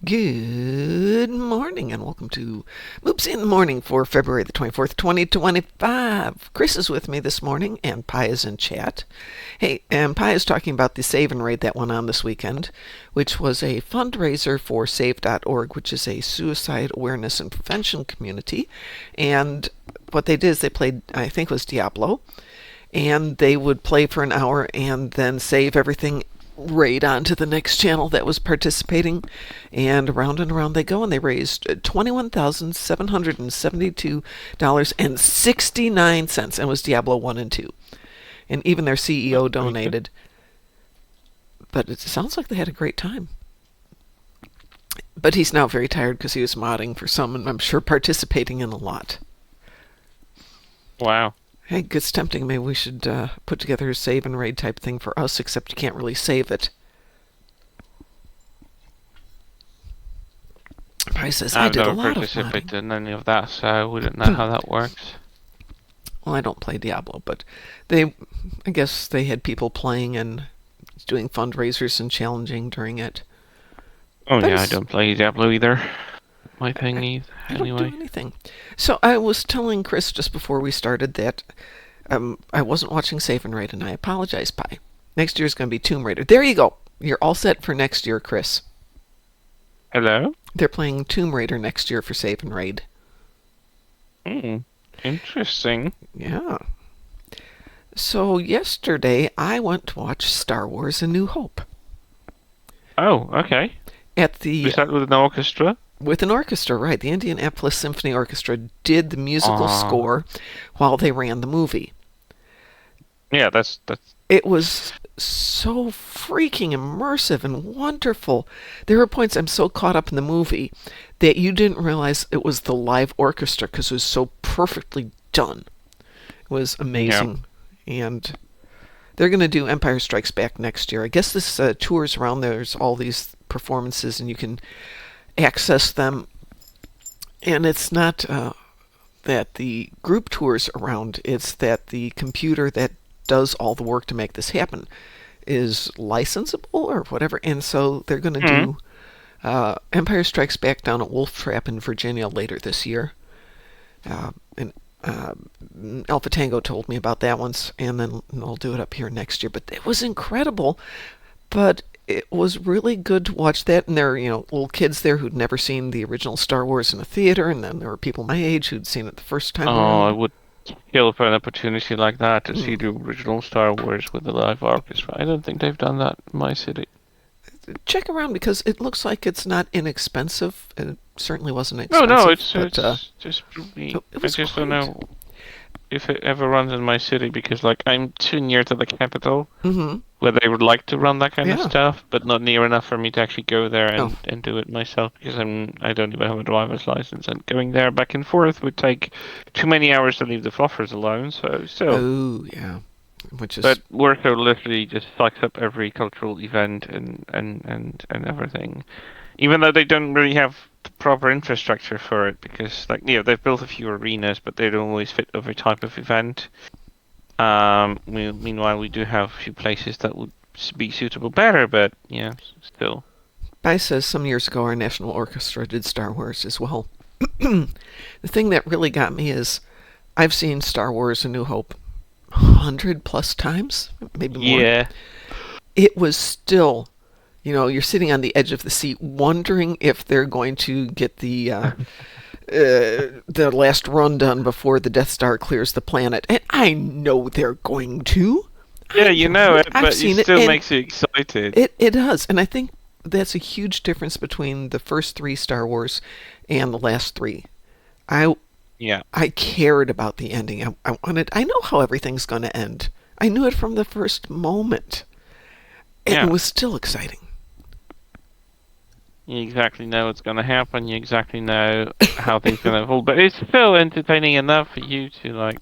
Good morning and welcome to Moopsy in the Morning for February the 24th, 2025. Chris is with me this morning and Pi is in chat. Hey, and Pi is talking about the save and raid that went on this weekend, which was a fundraiser for save.org, which is a suicide awareness and prevention community. And what they did is they played, I think it was Diablo, and they would play for an hour and then save everything right on to the next channel that was participating, and around they go, and they raised $21,772.69, and it was Diablo 1 and 2. And even their CEO donated. But it sounds like they had a great time. But he's now very tired because he was modding for some, and I'm sure participating in a lot. Wow. Hey, it's tempting. Maybe we should put together a save and raid type thing for us, except you can't really save it. Pi says, I did a lot of modding. I've never participated in any of that, so I wouldn't know how that works. Well, I don't play Diablo, but I guess they had people playing and doing fundraisers and challenging during it. Oh, yeah, I don't play Diablo either. My thing either. I don't do anything. So I was telling Chris just before we started that I wasn't watching Save and Raid, and I apologize, Pi. Next year's going to be Tomb Raider. There you go. You're all set for next year, Chris. Hello? They're playing Tomb Raider next year for Save and Raid. Interesting. Yeah. So yesterday I went to watch Star Wars: A New Hope. Oh, okay. Was that with an orchestra? With an orchestra, right. The Indianapolis Symphony Orchestra did the musical score while they ran the movie. Yeah, that's... It was so freaking immersive and wonderful. There were points I'm so caught up in the movie that you didn't realize it was the live orchestra because it was so perfectly done. It was amazing. Yeah. And they're going to do Empire Strikes Back next year. I guess this tours around. There's all these performances and you can access them, and it's not that the group tours around, it's that the computer that does all the work to make this happen is licensable or whatever, and so they're going to do Empire Strikes Back down at Wolf Trap in Virginia later this year. And Alpha Tango told me about that once, and then they'll do it up here next year. But it was incredible, but it was really good to watch that, and there are, little kids there who'd never seen the original Star Wars in a theater, and then there were people my age who'd seen it the first time around. I would kill for an opportunity like that to see the original Star Wars with the live orchestra. I don't think they've done that in my city. Check around, because it looks like it's not inexpensive. It certainly wasn't expensive. No, it's just me. I just great. don't know if it ever runs in my city, because I'm too near to the capital, where they would like to run that kind of stuff, but not near enough for me to actually go there and do it myself, because I don't even have a driver's license, and going there back and forth would take too many hours to leave the fluffers alone. So still. Oh yeah. But Worko literally just sucks up every cultural event and everything, even though they don't really have the proper infrastructure for it, because they've built a few arenas, but they don't always fit every type of event. Meanwhile, we do have a few places that would be suitable better, but yeah, still. Pi says some years ago our National Orchestra did Star Wars as well. The thing that really got me is I've seen Star Wars: A New Hope 100+ times, maybe more. Yeah. It was still, you're sitting on the edge of the seat wondering if they're going to get the last run done before the Death Star clears the planet. And I know they're going to. Yeah, you know it, but it still it, makes you excited. It does. And I think that's a huge difference between the first 3 Star Wars and the last 3. I cared about the ending. I know how everything's going to end. I knew it from the first moment. And it was still exciting. You exactly know what's going to happen. You exactly know how things are going to evolve. But it's still entertaining enough for you to,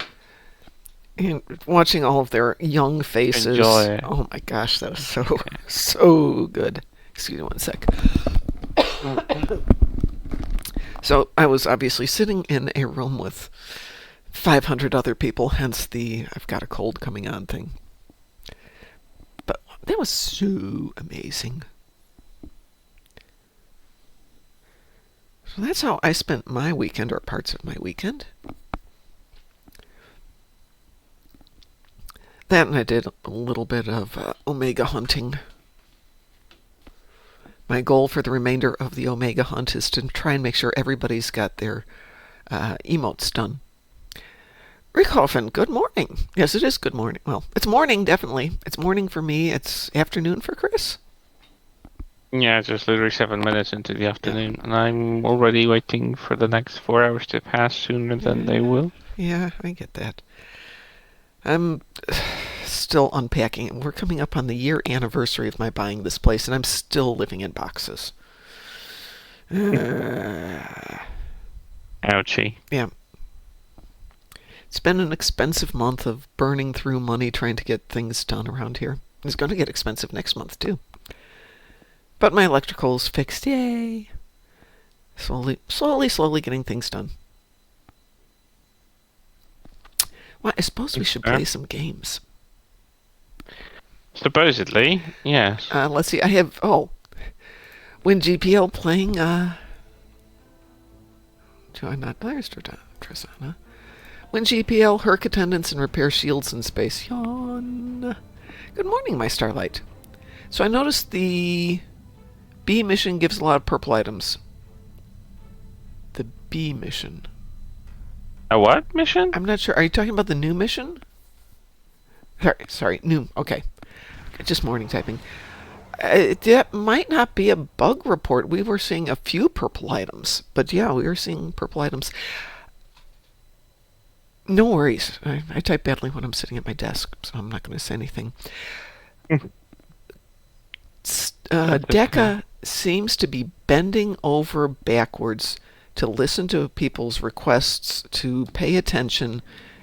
And watching all of their young faces. Enjoy it. Oh my gosh, that was so good. Excuse me one sec. So I was obviously sitting in a room with 500 other people, hence the I've got a cold coming on thing. But that was so amazing. that's how I spent my weekend, or parts of my weekend. That, and I did a little bit of Omega hunting. My goal for the remainder of the Omega hunt is to try and make sure everybody's got their emotes done. Rickhofen, good morning. Yes, it is good morning. Well, it's morning, definitely. It's morning for me. It's afternoon for Chris. Yeah, it's just literally 7 minutes into the afternoon, and I'm already waiting for the next 4 hours to pass sooner than they will. Yeah, I get that. I'm still unpacking. We're coming up on the year anniversary of my buying this place, and I'm still living in boxes. Ouchie. Yeah. It's been an expensive month of burning through money trying to get things done around here. It's going to get expensive next month, too. But my electrical's fixed. Yay! Slowly getting things done. Well, I suppose we should play some games. Supposedly, yes. Let's see. I have... When GPL playing... Do I not... There's Tristana. When GPL, Herc attendants, and repair shields in space. Yawn. Good morning, my Starlight. So I noticed the B mission gives a lot of purple items. The B mission. A what mission? I'm not sure. Are you talking about the new mission? Sorry, new. Okay. Just morning typing. That might not be a bug report. We were seeing a few purple items. But yeah, we were seeing purple items. No worries. I type badly when I'm sitting at my desk, so I'm not going to say anything. Deca seems to be bending over backwards to listen to people's requests, to pay attention,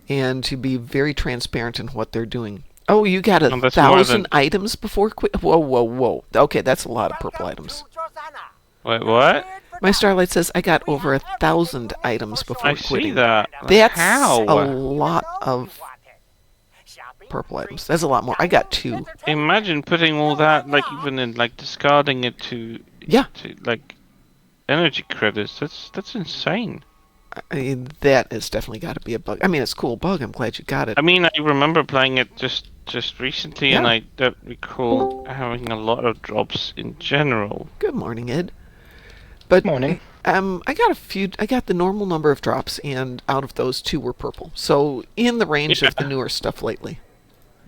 and to be very transparent in what they're doing. Oh, you got 1,000 items before quit? Whoa. Okay, that's a lot of purple items. Wait, what? My Starlight says I got over 1,000 items before quitting. I see that. That's How? a lot of purple items. That's a lot more. I got 2. Imagine putting all that, like, even in, like, discarding it to like, energy credits. That's insane. I mean, that has definitely got to be a bug. I mean, it's a cool bug. I'm glad you got it. I mean, I remember playing it just recently, and I don't recall having a lot of drops in general. Good morning, Ed. But morning. I got a few. I got the normal number of drops, and out of those, 2 were purple. So in the range of the newer stuff lately.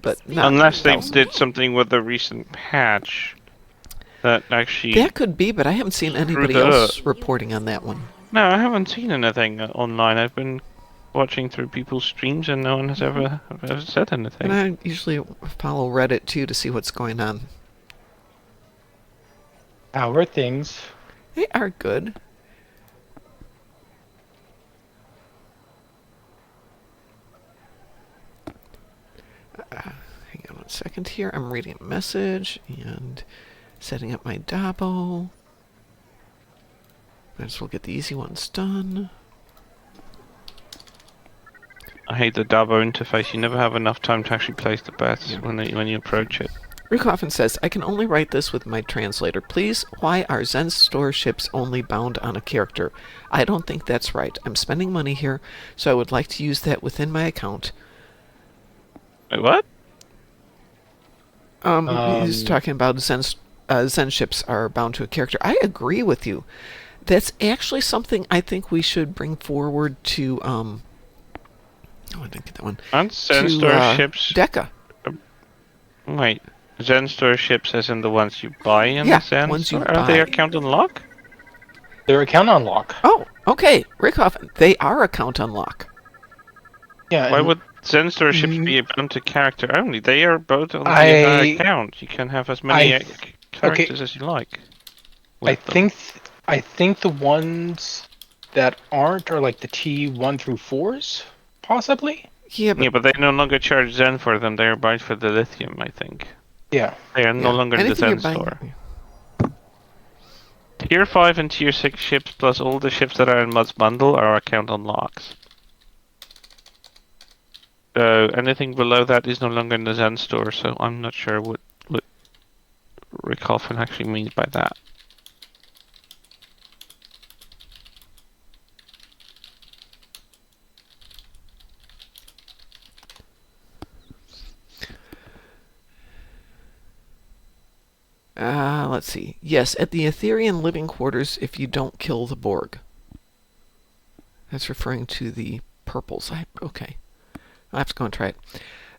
But not unless they 1,000. did something with the recent patch that actually. That could be, but I haven't seen anybody else reporting on that one. No, I haven't seen anything online. I've been watching through people's streams, and no one has ever said anything. And I usually follow Reddit too to see what's going on. How are things? They are good. Hang on 1 second here. I'm reading a message and setting up my Dabo. Might as well get the easy ones done. I hate the Dabo interface. You never have enough time to actually place the bets when you approach it. Rickhoffen says, I can only write this with my translator. Please, why are Zen store ships only bound on a character? I don't think that's right. I'm spending money here, so I would like to use that within my account. Wait, what? He's talking about Zen ships are bound to a character. I agree with you. That's actually something I think we should bring forward to, I didn't get that one. Aren't Zen store ships... Deca. Wait, Zen store ships as in the ones you buy in the Zen ones store? you Are buy. they account unlock? They're account unlock. Oh, okay. Rickhoffen, they are account unlock. Yeah. Why would Zen store ships be bound to character only? They are both on the account. You can have as many characters as you like. I think the ones that aren't are like the T1 through 4s, possibly? Yeah, but they no longer charge Zen for them. They are buying for the lithium, I think. Yeah. They are no longer in the Zen store. Tier 5 and Tier 6 ships plus all the ships that are in Mud's bundle are account unlocks. So anything below that is no longer in the Zen store, so I'm not sure what Rick Hoffman actually means by that. Let's see. Yes, at the Etherean living quarters if you don't kill the Borg. That's referring to the purples. Okay. I'll have to go and try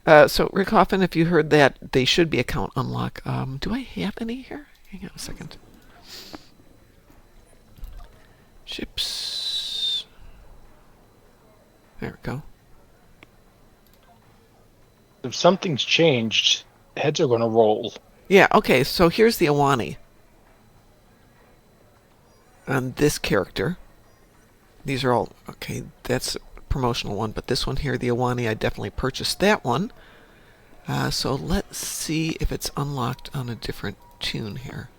it. So, Rick Hoffman, if you heard that, they should be account unlock. Do I have any here? Hang on a second. Ships. There we go. If something's changed, heads are going to roll. Yeah, okay, so here's the Awani. On this character. These are all... Okay, that's a promotional one, but this one here, the Awani, I definitely purchased that one. So let's see if it's unlocked on a different tune here.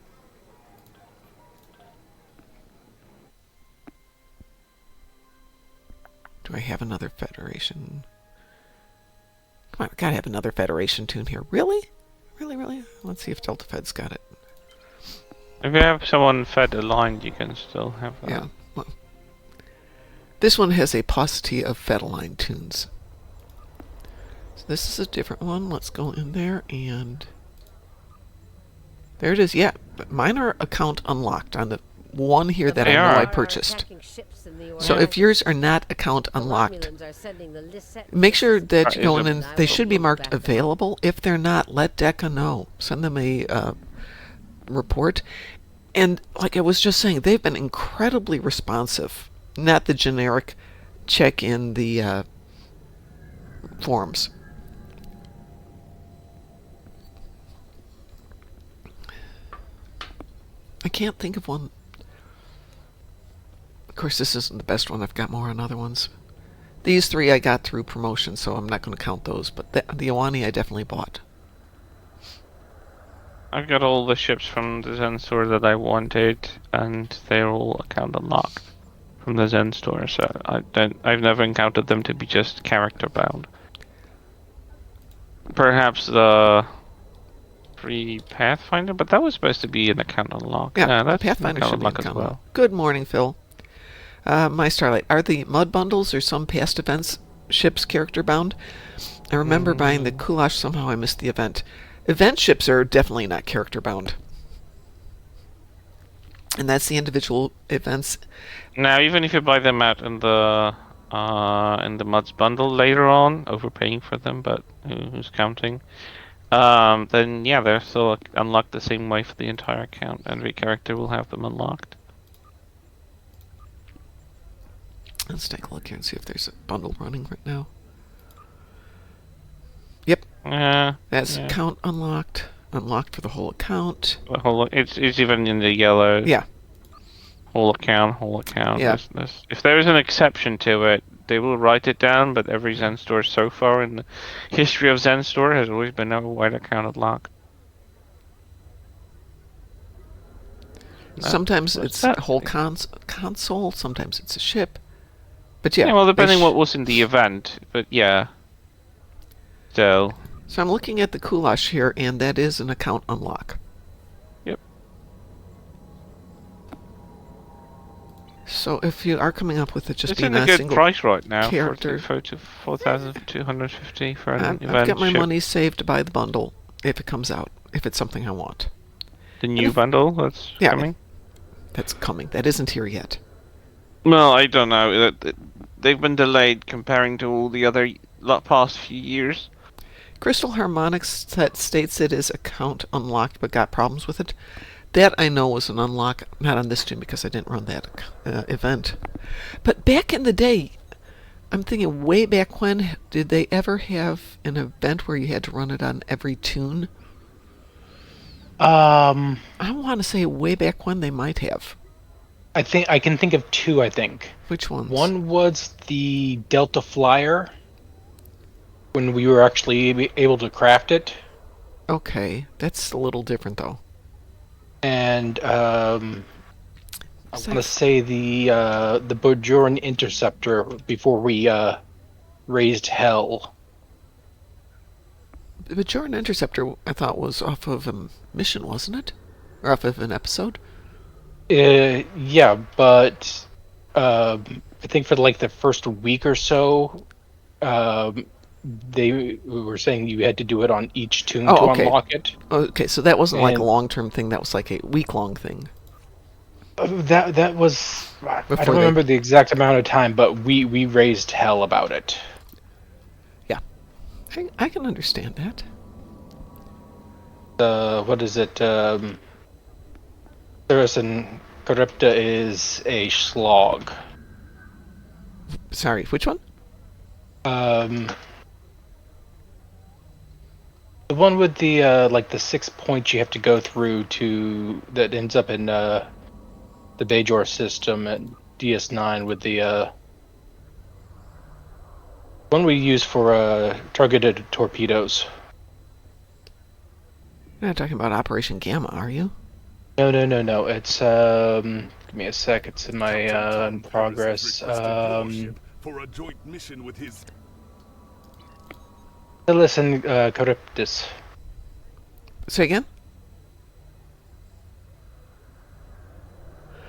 Do I have another Federation? Come on, I gotta have another Federation tune here. Really? Really? Let's see if Delta Fed's got it. If you have someone Fed aligned, you can still have that. Yeah. Well, this one has a paucity of Fed aligned tunes. So this is a different one. Let's go in there and... There it is. Yeah, mine are account unlocked on the one here that I know I purchased. So if yours are not account unlocked, make sure that you go in and they should be marked available. If they're not, let DECA know. Send them a report. And like I was just saying, they've been incredibly responsive. Not the generic check in the forums. I can't think of one. Of course, this isn't the best one. I've got more on other ones. These three I got through promotion, so I'm not going to count those. But the Awani I definitely bought. I've got all the ships from the Zen store that I wanted, and they're all account unlocked from the Zen store. So I've never encountered them to be just character bound. Perhaps the free Pathfinder, but that was supposed to be an account unlock. Yeah, that's Pathfinder should be unlock account as well. unlock. Good morning, Phil. My Starlight, are the mud bundles or some past events ships character bound? I remember buying the Kulash. Somehow I missed the event. Event ships are definitely not character bound, and that's the individual events. Now, even if you buy them out in the Muds bundle later on, overpaying for them, but who's counting? Then yeah, they're still unlocked the same way for the entire account. Every character will have them unlocked. Let's take a look here and see if there's a bundle running right now. Yep. That's account unlocked. Unlocked for the whole account. The whole, it's even in the yellow. Yeah. Whole account. Yeah. If there is an exception to it, they will write it down, but every Zen store so far in the history of Zen store has always been a wide account unlock. Sometimes it's a whole console, sometimes it's a ship. But yeah. Well, depending what was in the event, but yeah. So I'm looking at the Kulash here, and that is an account unlock. Yep. So if you are coming up with it just it's being in a good single price right now, character, 4,250 for an event. I've got my ship. money saved to buy the bundle if it comes out, if it's something I want. The new bundle that's coming? That's coming. That isn't here yet. Well, I don't know. They've been delayed comparing to all the other past few years. Crystal Harmonics states it is account unlocked but got problems with it. That I know was an unlock, not on this tune because I didn't run that event. But back in the day, I'm thinking way back when, did they ever have an event where you had to run it on every tune? I want to say way back when they might have. I think I can think of two. I think. Which ones? One was the Delta Flyer, when we were actually able to craft it. Okay, that's a little different though. And I want to say the Bajoran Interceptor before we raised hell. The Bajoran Interceptor, I thought, was off of a mission, wasn't it? Or off of an episode? Yeah, but I think for like the first week or so, they were saying you had to do it on each tune Oh, to okay. unlock it. Okay, so that wasn't like a And long-term thing. That was like a week-long thing that was I before don't they. remember the exact amount of time, but we raised hell about it. Yeah, I can understand that. What is it? Cirrus and Charybda is a slog. Sorry, which one? Um, the one with the like the 6 points you have to go through to that ends up in the Bajor system at DS9 with the one we use for targeted torpedoes. You're not talking about Operation Gamma, are you? No. It's give me a sec. It's in my in progress. For a joint mission with his. Listen, Charybdis. Say again?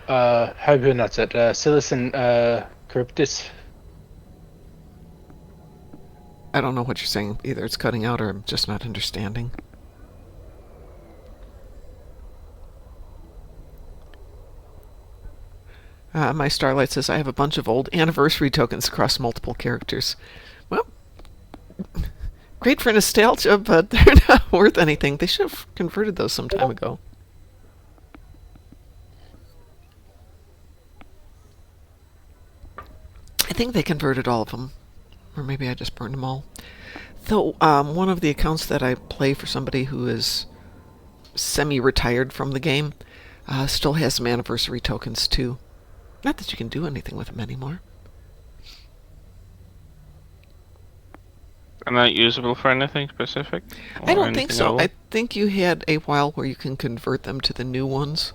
How do you pronounce it? Silicon Charybdis. I don't know what you're saying. Either it's cutting out or I'm just not understanding. My Starlight says I have a bunch of old anniversary tokens across multiple characters. Well, great for nostalgia, but they're not worth anything. They should have converted those some time ago. I think they converted all of them. Or maybe I just burned them all. Though, one of the accounts that I play for somebody who is semi-retired from the game still has some anniversary tokens, too. Not that you can do anything with them anymore. Are not usable for anything specific? I don't think so. I think you had a while where you can convert them to the new ones.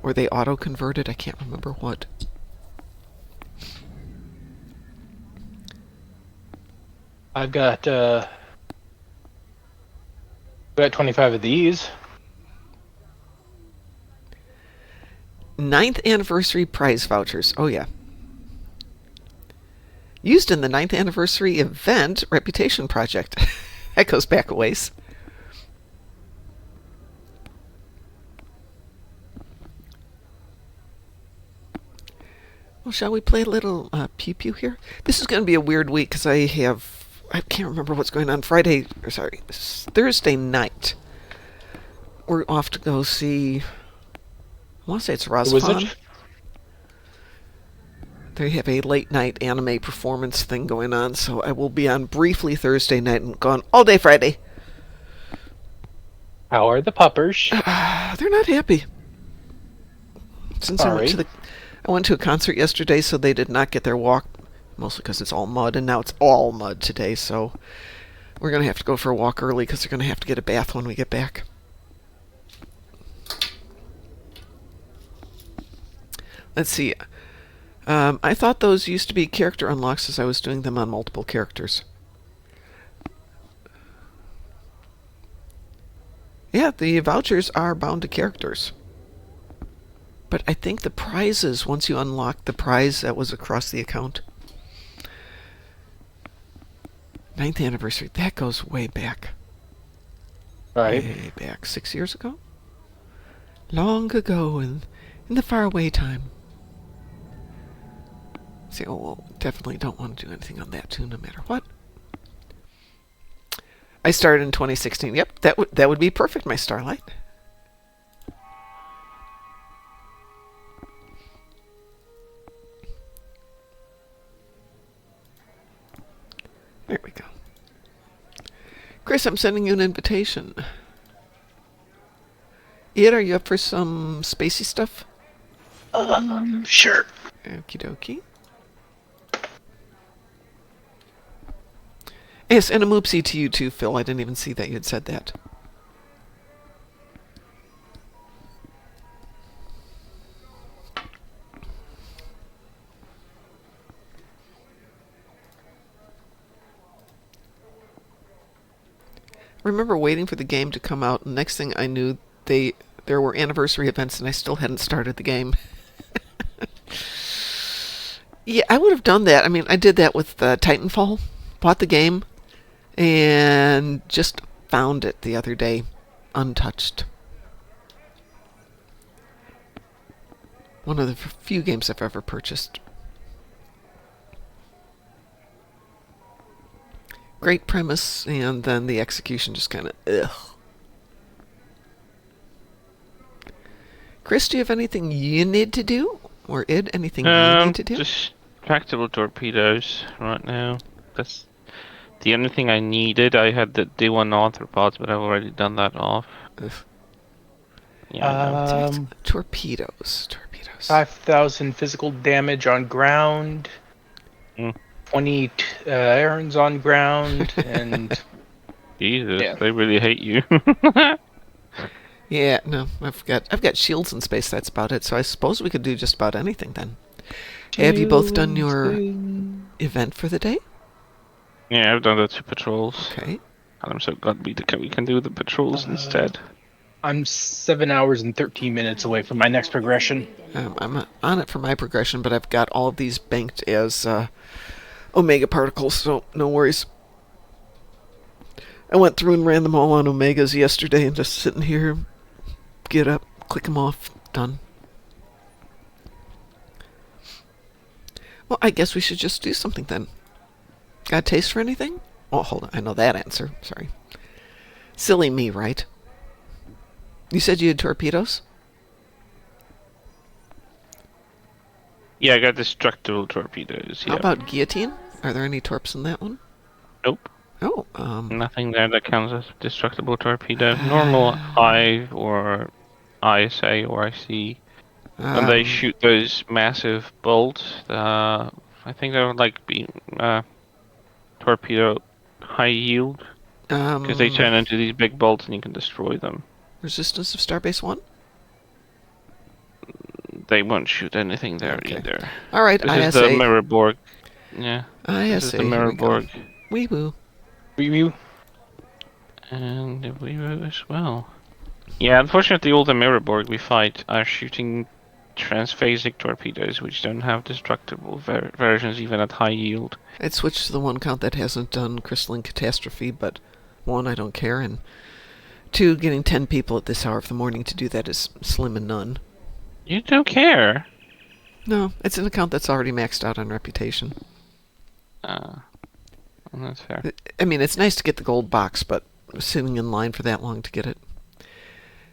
Or they auto-converted. I can't remember what. I've got 25 of these. 9th anniversary prize vouchers. Oh, yeah. Used in the 9th anniversary event reputation project. That goes back a ways. Well, shall we play a little pew pew here? This is going to be a weird week because I can't remember what's going on Thursday night. We're off to go see, I want to say it's Razvan. They have a late night anime performance thing going on, so I will be on briefly Thursday night and gone all day Friday. How are the puppers? They're not happy. Since I went to a concert yesterday, so they did not get their walk, mostly because it's all mud, and now it's all mud today, so we're going to have to go for a walk early because they're going to have to get a bath when we get back. Let's see. I thought those used to be character unlocks as I was doing them on multiple characters. Yeah, the vouchers are bound to characters. But I think the prizes, once you unlock the prize that was across the account. 9th anniversary, that goes way back. Right. Way back, 6 years ago? Long ago in the faraway time. See, definitely don't want to do anything on that tune, no matter what. I started in 2016. Yep, that would be perfect, my Starlight. There we go. Chris, I'm sending you an invitation. Ed, are you up for some spacey stuff? Sure. Okie dokie. Yes, and a Moopsy to you too, Phil. I didn't even see that you had said that. I remember waiting for the game to come out, and next thing I knew, there were anniversary events, and I still hadn't started the game. Yeah, I would have done that. I mean, I did that with Titanfall. Bought the game and just found it the other day, untouched. One of the few games I've ever purchased. Great premise, and then the execution just kind of ugh. Chris, do you have anything you need to do? Or Id, anything you need to do? Distractible torpedoes right now. That's the only thing I needed. I had the D1 arthropods, but I've already done that off. Ugh. Yeah, Torpedoes. 5,000 physical damage on ground. 20 errands on ground, and Jesus, yeah. they really hate you. Yeah, no, I've got shields in space. That's about it. So I suppose we could do just about anything then. Have you both done your event for the day? Yeah, I've done the 2 patrols. Okay. And I'm so glad we can do the patrols instead. I'm 7 hours and 13 minutes away from my next progression. I'm on it for my progression, but I've got all of these banked as Omega particles, so no worries. I went through and ran them all on Omegas yesterday and just sitting here, get up, click them off, done. Well, I guess we should just do something then. Got a taste for anything? Oh, hold on. I know that answer. Sorry. Silly me, right? You said you had torpedoes? Yeah, I got destructible torpedoes. How Yeah. about guillotine? Are there any torps in that one? Nope. Oh, Nothing there that counts as destructible torpedo. Normal Hive or ISA or IC. When they shoot those massive bolts, I think they would like be torpedo high yield. Because they turn into these big bolts and you can destroy them. Resistance of Starbase 1? They won't shoot anything there Okay. either. Alright, This ISA. is the Mirror Borg. Yeah. ISA, This is the here Mirror we go. Borg. Wee-woo. Review. And the Weevu as well. Yeah, unfortunately all the Mirror Borg we fight are shooting transphasic torpedoes, which don't have destructible versions even at high yield. I'd switch to the one count that hasn't done Crystalline Catastrophe, but 1, I don't care, and 2, getting 10 people at this hour of the morning to do that is slim and none. You don't care? No, it's an account that's already maxed out on reputation. Well, that's fair. I mean, it's nice to get the gold box, but sitting in line for that long to get it.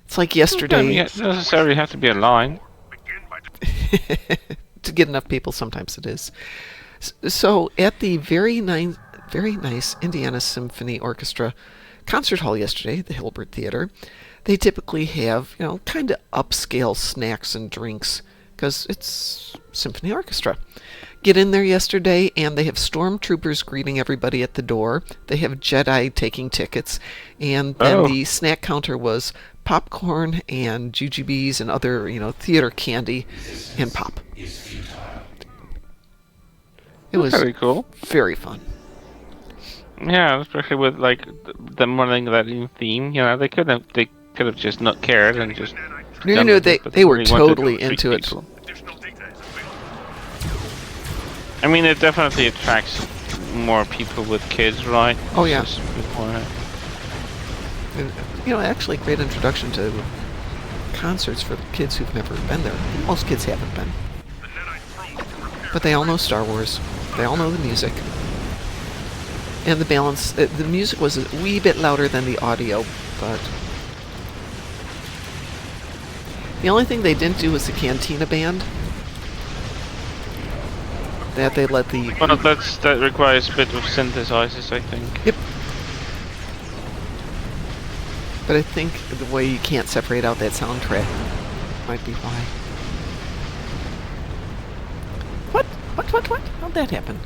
It's like yesterday. It doesn't necessarily have to be a line. To get enough people, sometimes it is. So, at the very nice Indiana Symphony Orchestra concert hall yesterday, the Hilbert Theater, they typically have, kind of upscale snacks and drinks, because it's symphony orchestra. Get in there yesterday, and they have stormtroopers greeting everybody at the door. They have Jedi taking tickets, and then the snack counter was popcorn and jujubes and other, theater candy and pop. It was very cool. Very fun. Yeah, especially with like them running that new theme. They could have just not cared and just. No, they were really totally wanted to into it. people. I mean, it definitely attracts more people with kids, right? Oh yeah. Just before- And, actually, great introduction to concerts for kids who've never been there. Most kids haven't been. But they all know Star Wars. They all know the music. And the balance, the music was a wee bit louder than the audio, but the only thing they didn't do was the Cantina Band. That they let the... Well, that requires a bit of synthesizers, I think. Yep. But I think the way you can't separate out that soundtrack might be why. What? How'd that happen?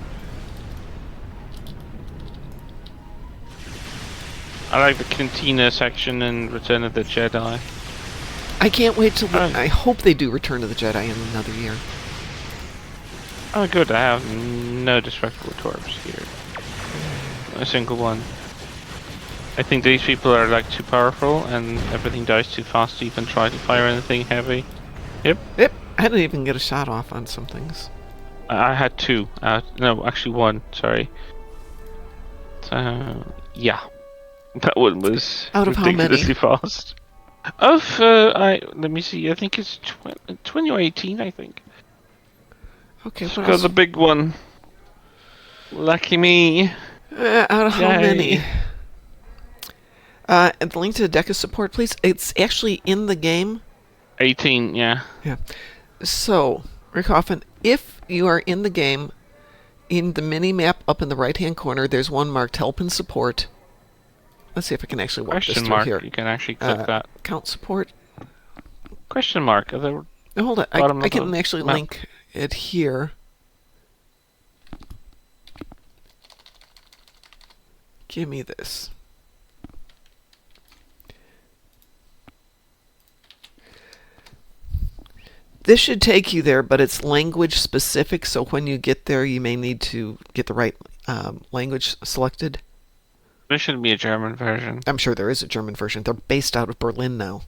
I like the Cantina section in Return of the Jedi. I can't wait till... I hope they do Return of the Jedi in another year. Oh, good. I have no destructible torps here. Not a single one. I think these people are like too powerful and everything dies too fast to even try to fire anything heavy. Yep. I didn't even get a shot off on some things. I had 2. No, actually 1. Sorry. So yeah, that one was Out of how many? ridiculously fast. Let me see. I think it's 2018. I think. Okay, It's what got else? the big one. Lucky me. Out of how Yay. many? And the link to the Deca support, please. It's actually in the game. 18. Yeah. Yeah. So, Rick Hoffman, if you are in the game, in the mini map up in the right-hand corner, there's one marked Help and Support. Let's see if I can actually walk this Question through mark. here. You can actually click that. Account support. Question mark. At the No, hold on. bottom I of can the actually map. link it here. Give me this. This should take you there, but it's language specific, so when you get there, you may need to get the right language selected. There should be a German version. I'm sure there is a German version. They're based out of Berlin now.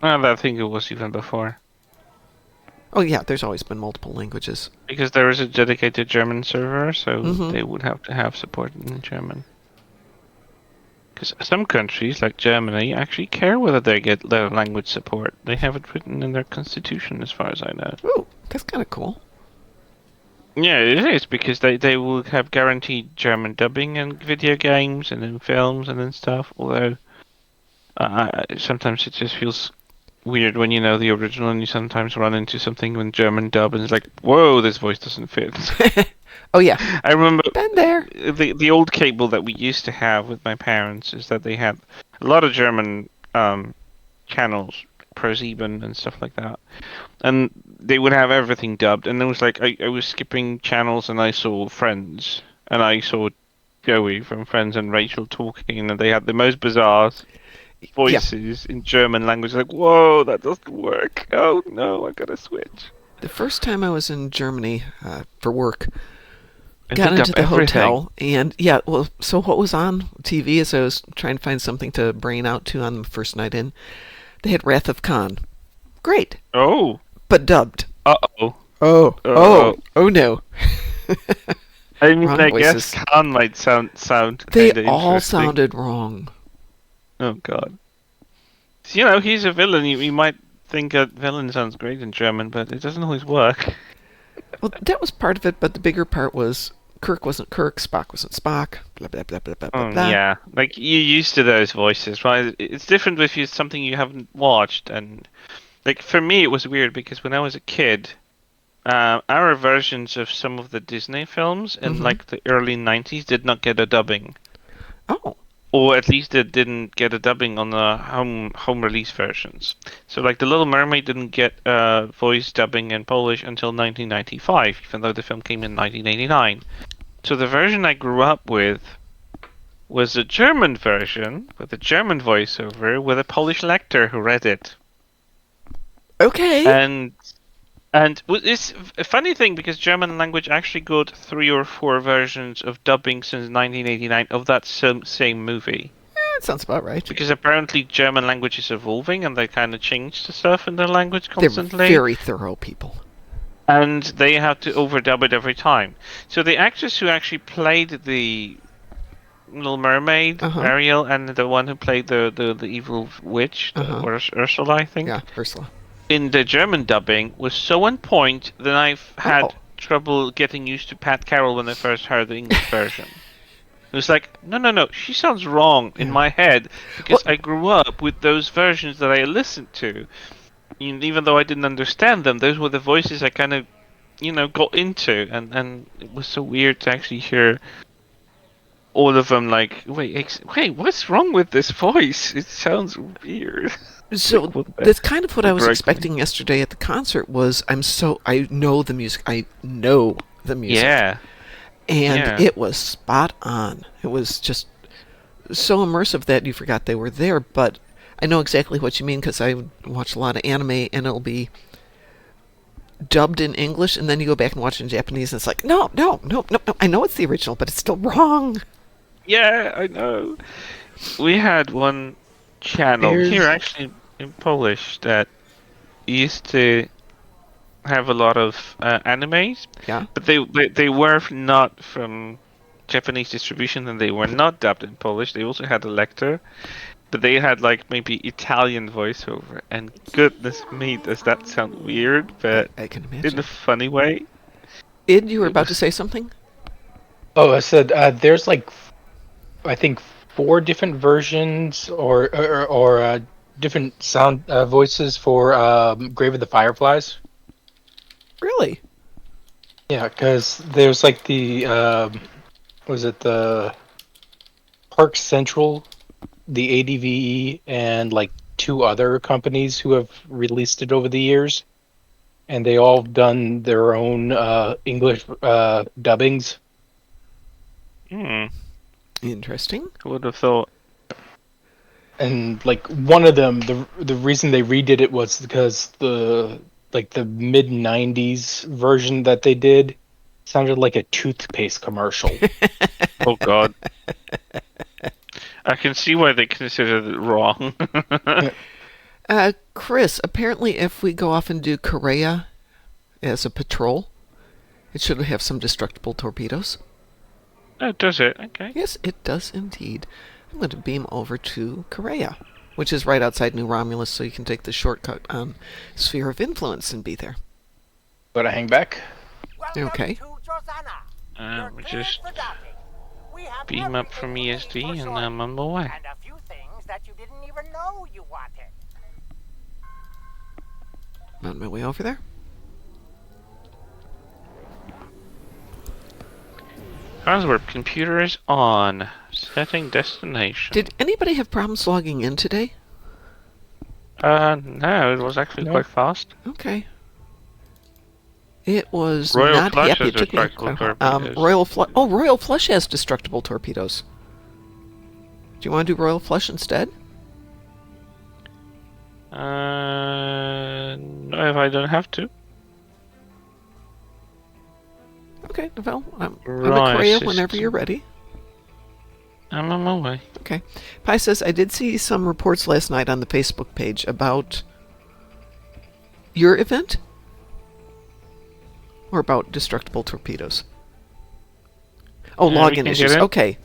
I think it was even before. Oh, yeah, there's always been multiple languages. Because there is a dedicated German server, so Mhm. they would have to have support in German. Because some countries, like Germany, actually care whether they get their language support. They have it written in their constitution, as far as I know. Ooh, that's kind of cool. Yeah, it is, because they will have guaranteed German dubbing in video games and in films and in stuff, although sometimes it just feels weird when you know the original and you sometimes run into something with German dub and it's like, whoa, this voice doesn't fit. Oh, yeah. I remember Been there. the old cable that we used to have with my parents is that they had a lot of German channels, ProSieben and stuff like that, and they would have everything dubbed. And it was like I was skipping channels and I saw Friends and I saw Joey from Friends and Rachel talking, and they had the most bizarre voices in German language. Like, whoa, that doesn't work. Oh no, I gotta switch. The first time I was in Germany for work, And got they into dub the everything. hotel, and yeah, well, so what was on TV as I was trying to find something to brain out to on the first night in, they had Wrath of Khan. Great, Oh. but dubbed. Uh-oh. Oh no. I mean, Wrong I voices. guess Khan might sound They kinda all interesting. sounded wrong. Oh god. So, you know, he's a villain. You might think a villain sounds great in German, but it doesn't always work. Well, that was part of it, but the bigger part was Kirk wasn't Kirk, Spock wasn't Spock, blah, blah, blah, blah, blah, blah, Oh blah. yeah, like you're used to those voices, right? It's different if it's something you haven't watched, and like for me, it was weird because when I was a kid, our versions of some of the Disney films in like the early '90s did not get a dubbing. Oh. Or at least it didn't get a dubbing on the home release versions. So like The Little Mermaid didn't get voice dubbing in Polish until 1995, even though the film came in 1989. So the version I grew up with was a German version with a German voiceover with a Polish lector who read it. Okay. And it's a funny thing because German language actually got 3 or 4 versions of dubbing since 1989 of that same movie. That sounds about right. Because apparently German language is evolving and they kind of change the stuff in their language They're constantly. very thorough people. And they have to overdub it every time. So the actress who actually played the Little Mermaid, Ariel, and the one who played the evil witch, Ursula, I think. Yeah, Ursula. In the German dubbing was so on point that I've had trouble getting used to Pat Carroll when I first heard the English version. It was like, no, she sounds wrong in my head because I grew up with those versions that I listened to. And even though I didn't understand them, those were the voices I kind of, got into, and it was so weird to actually hear all of them. Like, wait, what's wrong with this voice? It sounds weird. So that's kind of what I was expecting yesterday at the concert. Was I know the music. I know the music. Yeah. And it was spot on. It was just so immersive that you forgot they were there. But I know exactly what you mean because I watch a lot of anime and it'll be dubbed in English and then you go back and watch it in Japanese and it's like, no. I know it's the original, but it's still wrong. Yeah, I know. We had one channel here actually in Polish that used to have a lot of animes. Yeah. But they were not from Japanese distribution and they were not dubbed in Polish. They also had a lector, but they had like maybe Italian voiceover. And goodness me, does that sound weird? But I can imagine. in a funny way. Id, you were about to say something? Oh, I said there's like, I think 4 different versions or different sound voices for Grave of the Fireflies. Really? Yeah, because there's like the was it the Park Central, the ADVE, and like 2 other companies who have released it over the years, and they all done their own English dubbings. Interesting. I would have thought. And like one of them, the reason they redid it was because the mid '90s version that they did sounded like a toothpaste commercial. Oh God. I can see why they considered it wrong. Chris, apparently if we go off and do Korea as a patrol, it should have some destructible torpedoes. Oh, does it? Okay. Yes, it does indeed. I'm going to beam over to Korea, which is right outside New Romulus, so you can take the shortcut on Sphere of Influence and be there. But I hang back. Okay. We just beam up from ESD and I'm on my way. And a few things that you didn't even know you wanted. On my way over there. Transwarp computer is on. Setting destination. Did anybody have problems logging in today? No, it was actually quite fast. Okay. It was Royal not Flush happy. has It took me destructible quite a while. torpedoes. Royal Flush. Oh, Royal Flush has destructible torpedoes. Do you want to do Royal Flush instead? No, if I don't have to. Okay, well, I'm Right, at Korea system. whenever you're ready. I'm on my way. Okay. Pi says, I did see some reports last night on the Facebook page about your event? Or about destructible torpedoes? Oh, Yeah, we login can issues. get it. Okay.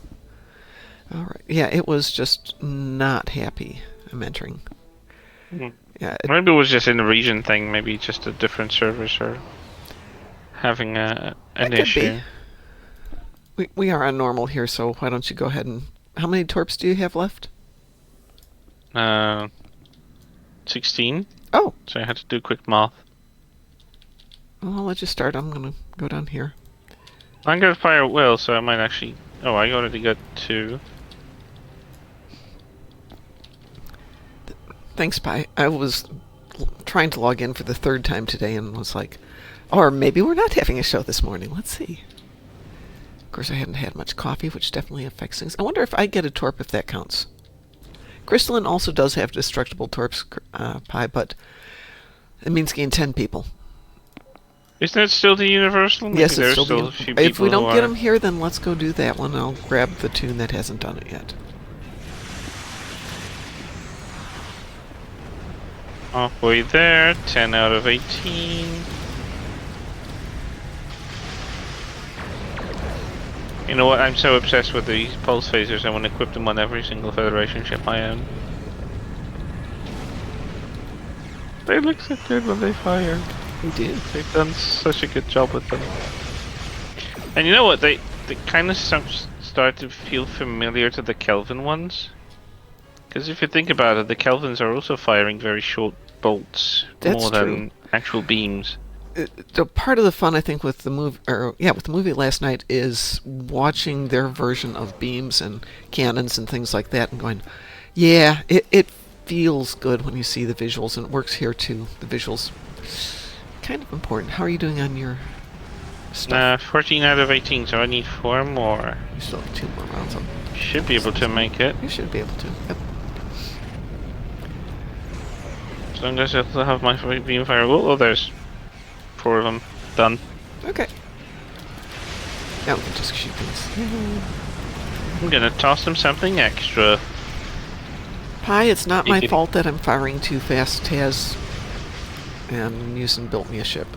All right. Yeah, it was just not happy. I'm entering. Yeah. Maybe it was just in the region thing. Maybe just a different service or having an That issue. could be. We are on normal here, so why don't you go ahead and... How many torps do you have left? 16. Oh. So I had to do quick math. Well, I'll let you start. I'm going to go down here. I'm gonna fire at will, so I might actually... Oh, I already got 2. Thanks, Pi. I was trying to log in for the 3rd time today and was like, or maybe we're not having a show this morning. Let's see. Of course, I hadn't had much coffee, which definitely affects things. I wonder if I get a torp, if that counts. Crystalline also does have destructible torps, Pi, but it means gain 10 people. Isn't it still the universal? Maybe Yes, it's there's still a few If we people don't who get are- them here, then let's go do that one. I'll grab the tune that hasn't done it yet. Halfway there, 10 out of 18. You know what, I'm so obsessed with these pulse phasers, I want to equip them on every single Federation ship I own. They look so good when they fire. We do. They've done such a good job with them. And you know what, they kind of start to feel familiar to the Kelvin ones. Because if you think about it, the Kelvins are also firing very short bolts That's more true. than actual beams. So part of the fun, I think, with the movie, with the movie last night, is watching their version of beams and cannons and things like that, and going, yeah, it feels good when you see the visuals, and it works here too. The visuals, kind of important. How are you doing on your stuff? 14 out of 18, so I need 4 more. You still have 2 more rounds on. Should be able to make it. You should be able to. Yep. As long as I still have my beam fire. Oh, there's 4 of them. Done. Okay. Now we can just shoot these. I'm gonna toss them something extra. Pi, it's not my fault that I'm firing too fast, Taz. And Musin built me a ship.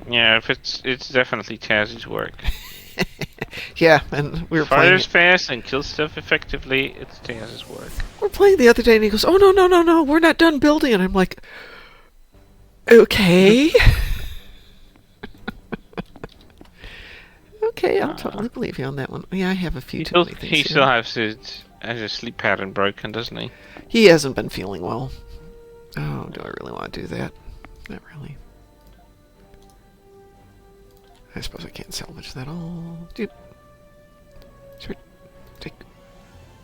Yeah, if it's definitely Taz's work. Yeah, and we were playing. Fires fast and kills stuff effectively. It's Taz's work. We're playing the other day, and he goes, "Oh no, no, no, no! We're not done building." And I'm like, "Okay, okay, I'll totally believe you on that one." Yeah, I have a few too many things He here. still has his sleep pattern broken, doesn't he? He hasn't been feeling well. Oh, do I really want to do that? Not really. I suppose I can't salvage that all. Dude. Sure. Take.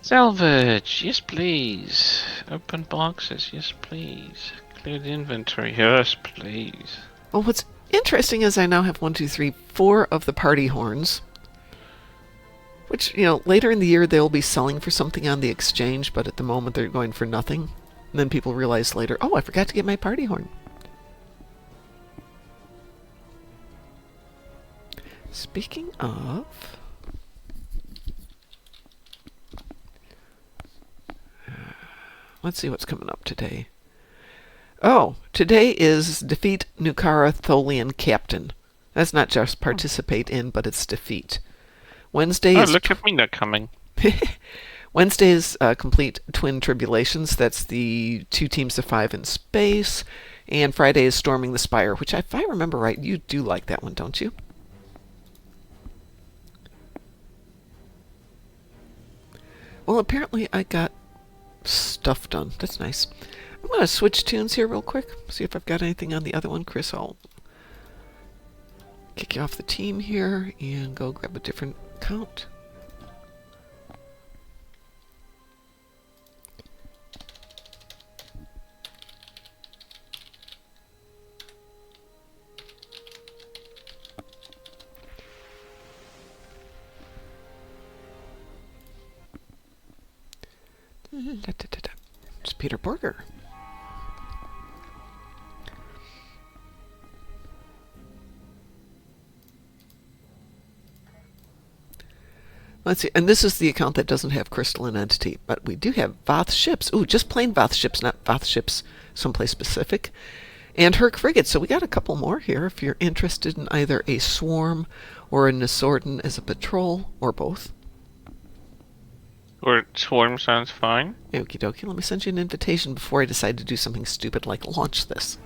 Salvage, yes please. Open boxes, yes please. Clear the inventory, yes please. Well, what's interesting is I now have 4 of the party horns. Which, later in the year they'll be selling for something on the exchange, but at the moment they're going for nothing. And then people realize later, oh, I forgot to get my party horn. Speaking of... let's see what's coming up today. Oh, today is Defeat Nukara Tholian Captain. That's not just participate in, but it's defeat. Wednesday is... look at me not coming. Wednesday is Complete Twin Tribulations. That's the 2 teams of 5 in space. And Friday is Storming the Spire, which, if I remember right, you do like that one, don't you? Well, apparently I got stuff done. That's nice. I'm going to switch tunes here real quick. See if I've got anything on the other one. Chris, I'll kick you off the team here and go grab a different account. It's Peter Porker. Let's see, and this is the account that doesn't have crystalline entity, but we do have Voth ships. Ooh, just plain Voth ships, not Voth ships someplace specific. And Herc frigates, so we got a couple more here if you're interested in either a swarm or a Nasorden as a patrol, or both. Or swarm sounds fine. Okie dokie, let me send you an invitation before I decide to do something stupid like launch this.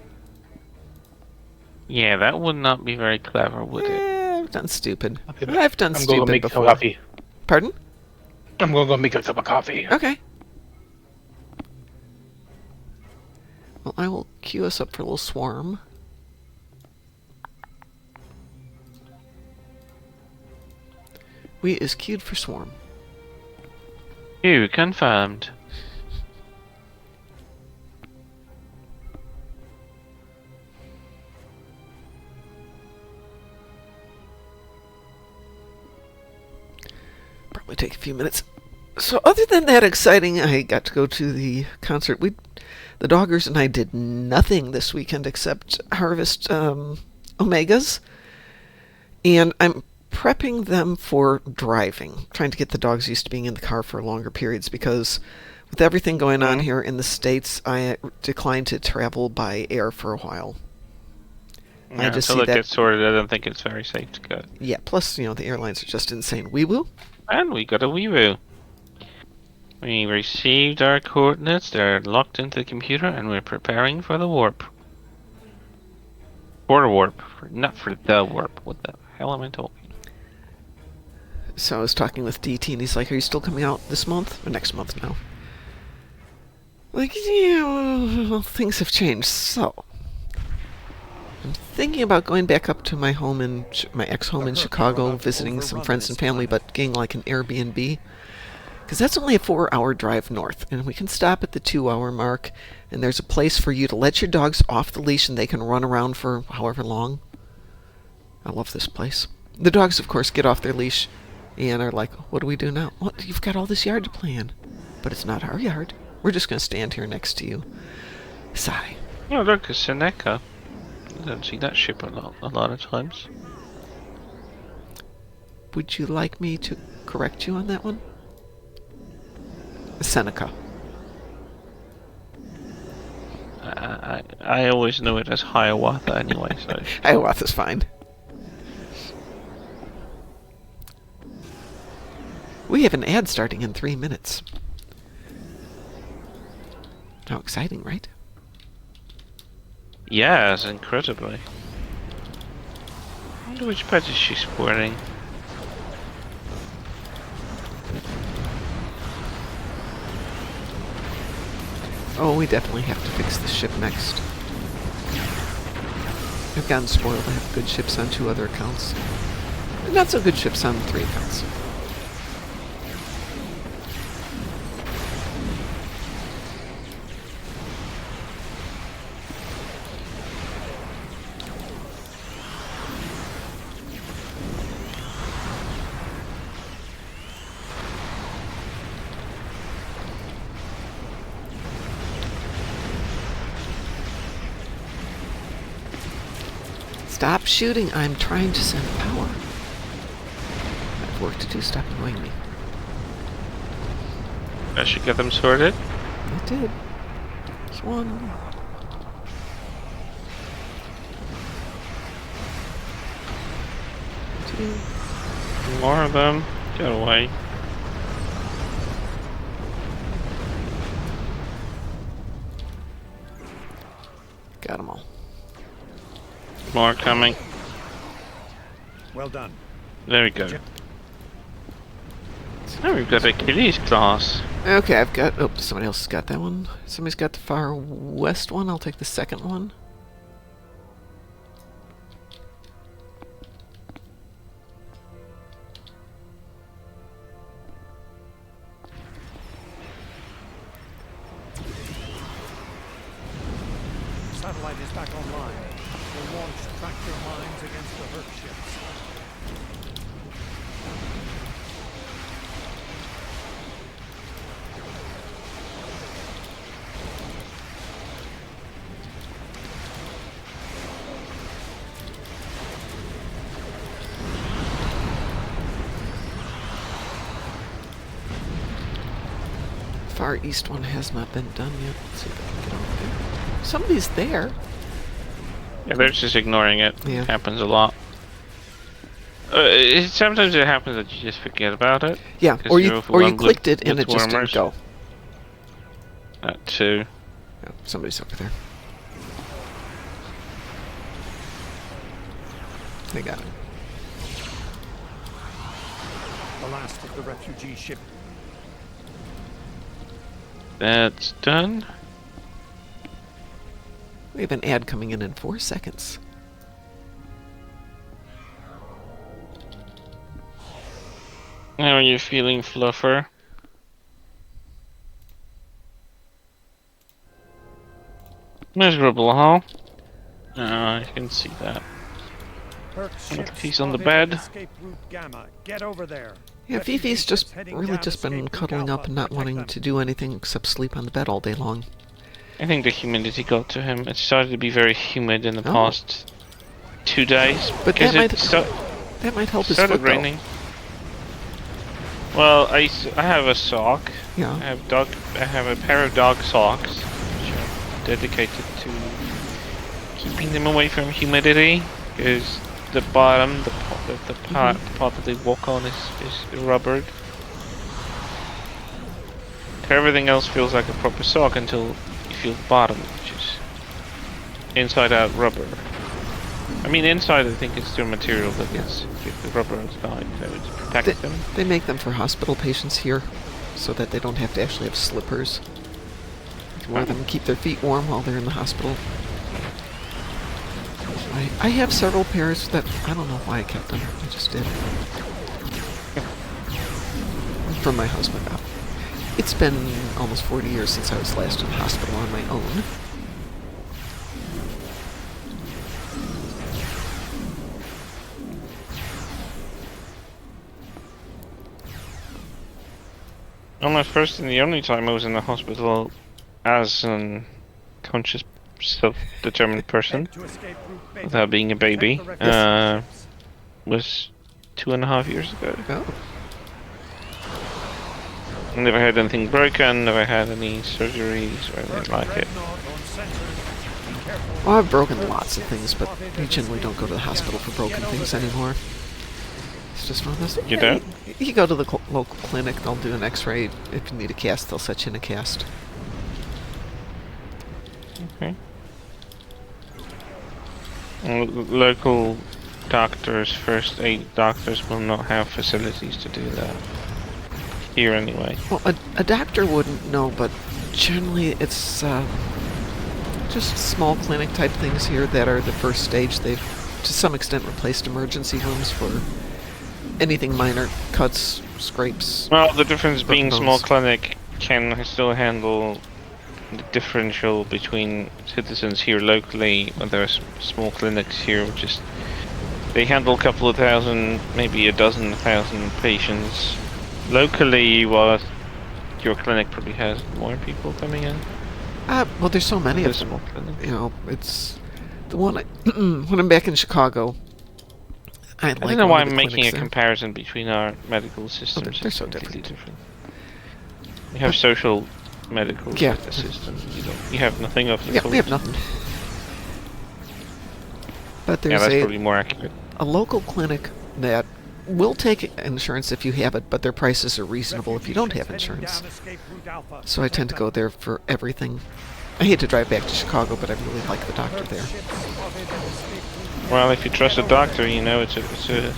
Yeah, that would not be very clever, would it? I've done stupid. I've done I'm stupid going to make before. coffee. Pardon? I'm going to go make a cup of coffee. Okay. Well, I will queue us up for a little swarm. We is queued for swarm. You confirmed. Probably take a few minutes. So other than that exciting, I got to go to the concert. The Doggers and I did nothing this weekend except harvest omegas. And I'm prepping them for driving, trying to get the dogs used to being in the car for longer periods, because with everything going on here in the States, I declined to travel by air for a while. Yeah, until it gets sorted, I don't think it's very safe to go. Yeah, plus, the airlines are just insane. Wee woo? And we got a wee woo. We received our coordinates, they're locked into the computer, and we're preparing for the warp. For warp, not for the warp. What the hell am I talking? So I was talking with DT, and he's like, are you still coming out this month? Or next month now? Like, yeah, well, things have changed, so... I'm thinking about going back up to my home my ex-home in Chicago, visiting some friends and family, but getting like an Airbnb. Because that's only a 4-hour drive north, and we can stop at the 2-hour mark, and there's a place for you to let your dogs off the leash and they can run around for however long. I love this place. The dogs, of course, get off their leash and are like, what do we do now? What? You've got all this yard to play in. But it's not our yard. We're just going to stand here next to you. Sigh. Oh, look, a Seneca. I don't see that ship a lot of times. Would you like me to correct you on that one? Seneca. I always know it as Hiawatha anyway, so... Hiawatha's fine. We have an ad starting in 3 minutes. How exciting, right? Yes, incredibly. I wonder which patch is she sporting. Oh, we definitely have to fix the ship next. I've gotten spoiled. I have good ships on 2 other accounts. And not so good ships on 3 accounts. Stop shooting. I'm trying to send power. I have work to do. Stop annoying me. I should get them sorted. I did. There's 1. 2. More of them. Get away. Got them all. More coming. Well done. There we go. Now we've got Achilles class. Okay, I've got... Oh, somebody else has got that one. Somebody's got the far west one. I'll take the second one. Satellite is back online. We'll launch tractor mines against the hurt ships. Far east one has not been done yet. Let's see if I can get over there. Somebody's there. Yeah, they're just ignoring it. Yeah. It happens a lot. Sometimes it happens that you just forget about it. Yeah, 'cause or you're you overwhelmed clicked with- it and with it just didn't wormers. go. That too. Oh, somebody's over there. They got it. The last of the refugee ship. That's done. We have an ad coming in 4 seconds. How are you feeling, Fluffer? Miserable, huh? I can see that. Hurt Look, ships he's on the spotted at bed. Escape route Gamma. Get over there. Yeah, Refugee Fifi's just ships heading really down just been escape route cuddling up Alpha. and not Protect wanting them. to do anything except sleep on the bed all day long. I think the humidity got to him. It started to be very humid in the Oh. past 2 days. But because that might help his started foot, though. raining. Well, I have a sock. Yeah. I have a pair of dog socks, which are dedicated to keeping them away from humidity. Because the bottom, the part that they walk on is rubbered. Everything else feels like a proper sock until you feel the bottom, which is inside out rubber. I mean, inside I think it's still material, but it's the rubber outside, so it's protect them. They make them for hospital patients here, so that they don't have to actually have slippers. To wear them and keep their feet warm while they're in the hospital. I have several pairs that I don't know why I kept them. I just did. From my husband. It's been almost 40 years since I was last in the hospital on my own. On my first and the only time I was in the hospital as an conscious, self-determined person, To escape route Beta. without being a baby, Protect the refugee ships. was 2.5 years ago. Oh. Never had anything broken, never had any surgeries or anything like it. Dreadnought on sensors. Well, I've broken lots of things, but you generally don't go to the hospital for broken things anymore. It's just one of those. You don't? You go to the local clinic, they'll do an x-ray. If you need a cast, they'll set you in a cast. Okay. Local doctors, first aid doctors will not have facilities to do that. Here anyway. Well, a doctor wouldn't know, but generally it's just small clinic type things here that are the first stage. They've to some extent replaced emergency rooms for anything minor, cuts, scrapes. Well, the difference being bones. small clinic can still handle the differential between citizens here locally, when there's small clinics here, which is they handle a couple of thousand, maybe a thousand patients. Locally, well, your clinic probably has more people coming in. Well, there's so many of them. Small clinic. You know, it's the one when I'm back in Chicago. I don't know why I'm making a comparison between our medical systems. they're so completely different. You have social medical Yeah. system. You have nothing of the Yeah, sort. we have nothing. But Yeah, there's that's probably more accurate. a local clinic that will take insurance if you have it, but their prices are reasonable if you don't have insurance. So I tend to go there for everything. I hate to drive back to Chicago, but I really like the doctor there. Well, if you trust a doctor, you know it's a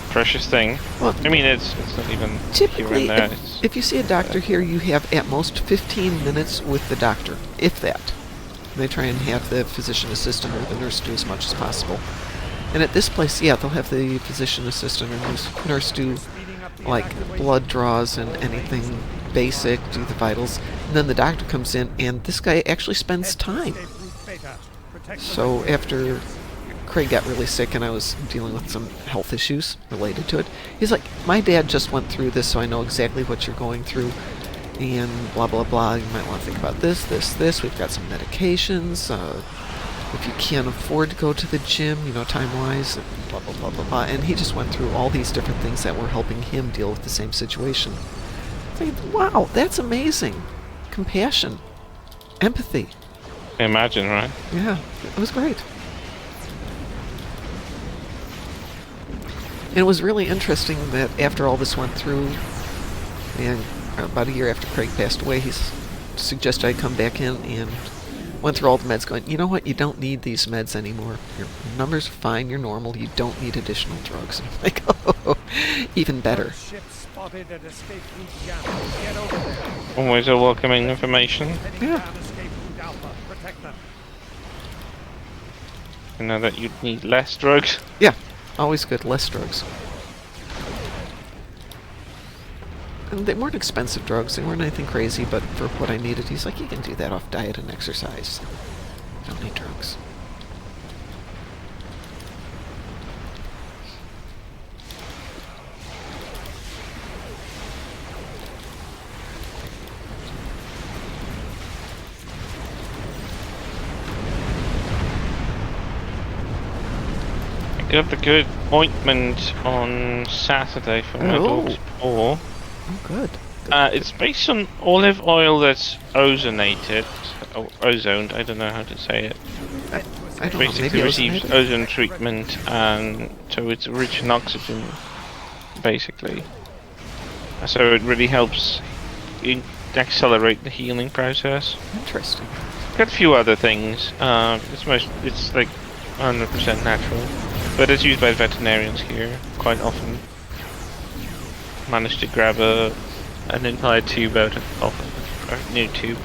precious thing. Well, I mean, it's not even here typically, and there. It's, if you see a doctor here, you have at most 15 minutes with the doctor, if that. They try and have the physician assistant or the nurse do as much as possible. And at this place, yeah, they'll have the physician assistant or nurse do like blood draws and anything basic, do the vitals. And then the doctor comes in, and this guy actually spends time. So after Craig got really sick and I was dealing with some health issues related to it, he's like, my dad just went through this, so I know exactly what you're going through. And blah, blah, blah. You might want to think about this, this, this. We've got some medications. If you can't afford to go to the gym, you know, time-wise, and blah, blah, blah, blah, blah. And he just went through all these different things that were helping him deal with the same situation. It's like, wow, that's amazing. Compassion. Empathy. imagine, right? Yeah, it was great. And it was really interesting that after all this went through, and about a year after Craig passed away, he suggested I come back in and went through all the meds going, you know what, you don't need these meds anymore. Your numbers are fine, you're normal, you don't need additional drugs. And I'm like, oh, even better. Always a welcoming information. Yeah. You know that you'd need less drugs. Yeah, always good, less drugs. And they weren't expensive drugs, they weren't anything crazy, but for what I needed, he's like, you can do that off diet and exercise. You don't need drugs. I got the good ointment on Saturday for my dog's paw. Oh, good. It's based on olive oil that's ozonated, or ozoned, I don't know how to say it. I don't know, Basically maybe receives ozonated? ozone treatment, and so it's rich in oxygen, basically. So it really helps accelerate the healing process. Interesting. Got a few other things. It's like 100% natural, but it's used by veterinarians here quite often. Managed to grab an entire tube out of a new tube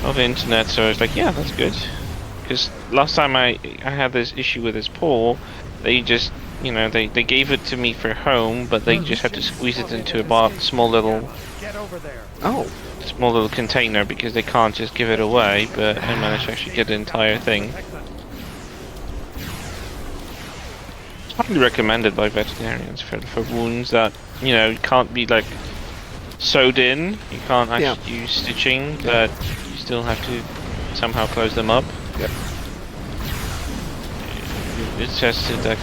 of the internet, so I was like, yeah, that's good. Because last time I had this issue with his paw, they just, you know, they gave it to me for home, but they just had to squeeze it into a small little container because they can't just give it away. But I managed to actually get the entire thing. It's highly recommended by veterinarians for wounds that, you know, can't be like sewed in. You can't actually use stitching, but you still have to somehow close them up. Yep. It says to like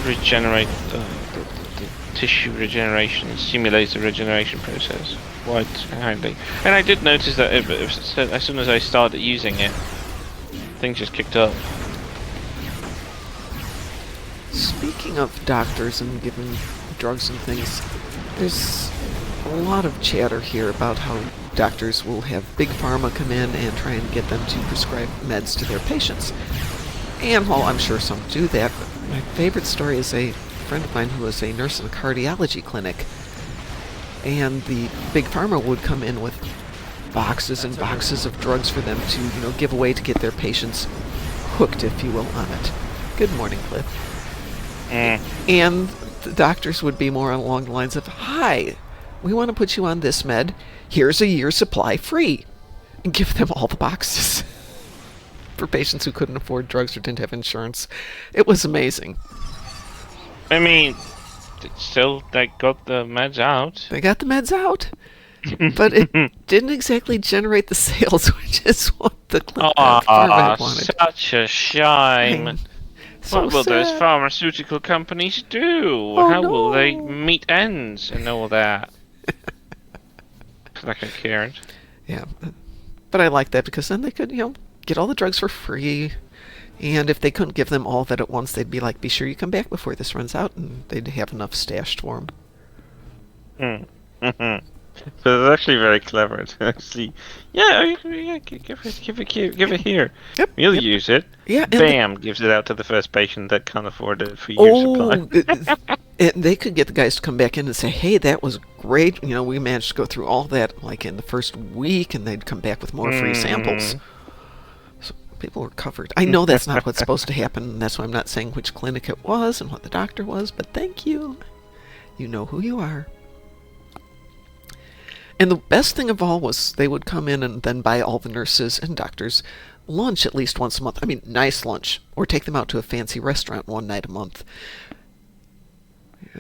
regenerate the tissue regeneration, stimulates the regeneration process quite handy. And I did notice that as soon as I started using it, things just kicked up. Speaking of doctors and giving drugs and things, there's a lot of chatter here about how doctors will have big pharma come in and try and get them to prescribe meds to their patients. And while I'm sure some do that, my favorite story is a friend of mine who was a nurse in a cardiology clinic, and the big pharma would come in with boxes and boxes of drugs for them to, give away to get their patients hooked, if you will, on it. Good morning, Cliff. And the doctors would be more along the lines of, hi, we want to put you on this med. Here's a year's supply free. And give them all the boxes for patients who couldn't afford drugs or didn't have insurance. It was amazing. I mean, still, they got the meds out. They got the meds out. But it didn't exactly generate the sales, which is what the pharma wanted. Such a shame. So what will sad. those pharmaceutical companies do? Oh, How no. will they meet ends and all that? Like I cared. Yeah, but I like that because then they could, get all the drugs for free. And if they couldn't give them all of it at once, they'd be like, be sure you come back before this runs out, and they'd have enough stashed for them. So it's actually very clever to actually, give it here. Yep. We'll use it. Yeah. And Bam, gives it out to the first patient that can't afford it for year supply. And they could get the guys to come back in and say, hey, that was great. We managed to go through all that like in the first week, and they'd come back with more free samples. So people were covered. I know that's not what's supposed to happen, and that's why I'm not saying which clinic it was and what the doctor was, but thank you. You know who you are. And the best thing of all was they would come in and then buy all the nurses and doctors lunch at least once a month. I mean, nice lunch. Or take them out to a fancy restaurant one night a month.